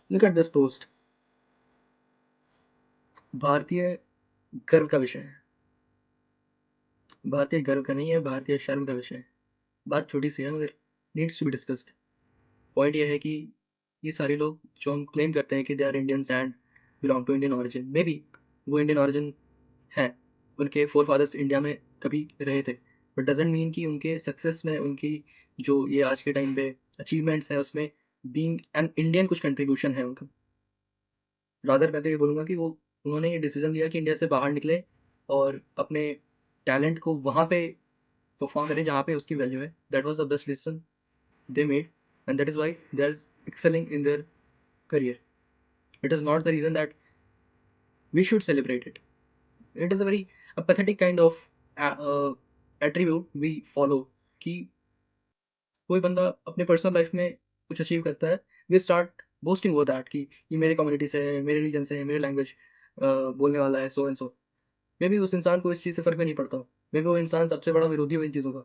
Look at this post. भारतीय गर्व का विषय है। भारतीय गर्व का नहीं है, भारतीय शर्म का विषय है। बात छोटी सी है मगर needs to be discussed. Point ये है कि ये सारे लोग जो हम क्लेम करते हैं कि they are Indians and belong to Indian origin, maybe वो इंडियन ऑरिजिन हैं, उनके फोर फादर्स इंडिया में कभी रहे थे, बट डजेंट मीन कि उनके सक्सेस में, उनकी जो ये आज के टाइम पे अचीवमेंट्स है उसमें बीइंग एन इंडियन कुछ कंट्रीब्यूशन है उनका। रादर मैं तो ये बोलूँगा कि वो उन्होंने ये डिसीजन लिया कि इंडिया से बाहर निकले और अपने टैलेंट को वहाँ पे परफॉर्म करें जहाँ पे उसकी वैल्यू है। That was the best decision they made, and that is why they're excelling in their career. It is not the reason that we should celebrate it. It is a very a pathetic kind of attribute we follow कि कोई बंदा अपने personal life में कुछ achieve करता है, we start boasting वो that कि ये मेरे कम्युनिटी से है, मेरे रीजन से है, मेरे लैंग्वेज बोलने वाला है, so and so. May be उस इंसान को इस चीज़ से फ़र्क भी नहीं पड़ता। मे बी वो इंसान सबसे बड़ा विरोधी हो इन चीज़ों का,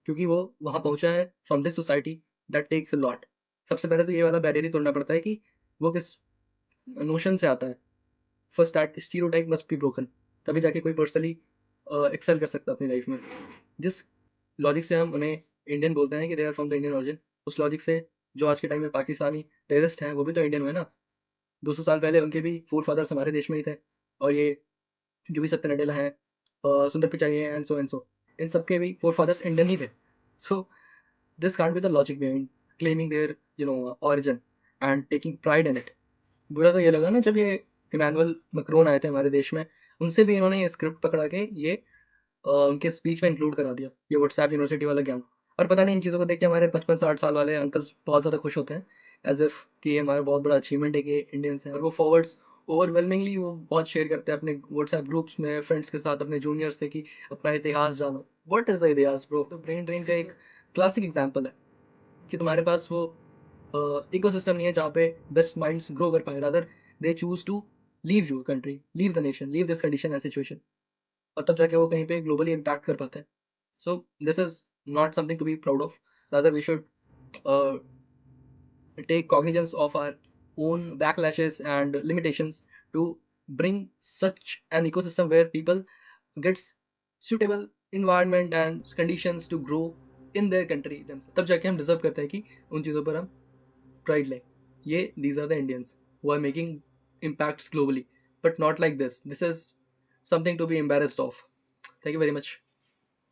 क्योंकि वो वहाँ पहुँचा है from this society that takes a lot. सबसे पहले तो ये वाला बैरियर ही तोड़ना पड़ता है कि वो किस नोशन से आता है। First that stereotype must be broken, तभी जाके कोई पर्सनली एक्सेल कर सकता है अपनी लाइफ में। जिस लॉजिक से हम उन्हें इंडियन बोलते हैं कि they are from the Indian origin, उस लॉजिक से जो आज के टाइम में पाकिस्तानी टेररिस्ट हैं वो भी तो इंडियन हुए ना। 200 साल पहले उनके भी फोर फादर्स हमारे देश में ही थे। और ये जो भी सत्य नडेला हैं, सुंदर पिचाई हैं, एंड सो, इन सबके भी फोर फादर्स इंडियन ही थे। So this can't be the logic behind claiming their origin and taking pride in it. बुरा तो ये लगा ना जब ये इमैनुअल मैक्रोन आए थे हमारे देश में, उनसे भी इन्होंने ये स्क्रिप्ट पकड़ा के ये उनके स्पीच में इंक्लूड करा दिया, ये व्हाट्सएप यूनिवर्सिटी वाला ज्ञान। और पता नहीं इन चीज़ों को देख के हमारे 55-60 साल वाले अंकल्स बहुत ज़्यादा खुश होते हैं, एज इफ कि ये हमारा बहुत बड़ा अचीवमेंट है कि इंडियंस हैं। और वो फॉरवर्ड्स ओवरवेलमिंगली वो बहुत शेयर करते हैं अपने व्हाट्सएप ग्रुप्स में फ्रेंड्स के साथ, अपने जूनियर्स से कि अपना इतिहास जानो। व्हाट इज़ द इतिहास ब्रो? तो ब्रेन ड्रेन का एक क्लासिक एग्जांपल है कि तुम्हारे पास वो इकोसिस्टम नहीं है जहाँ पे बेस्ट माइंड्स ग्रो कर पाए। Rather they choose to leave your country, leave the nation, leave this condition and situation, और तब जाके वो कहीं पे ग्लोबली इम्पैक्ट कर पाते हैं। So this is not something to be proud of. Rather we should take cognizance of our own backlashes and limitations to bring such an ecosystem where people gets suitable environment and conditions to grow in their country themselves। तब जाके हम deserve करते हैं कि उन चीज़ों पर हम प्राइड लें। ये these are the Indians who are making impacts globally, but not like this. This is something to be embarrassed of. Thank you very much.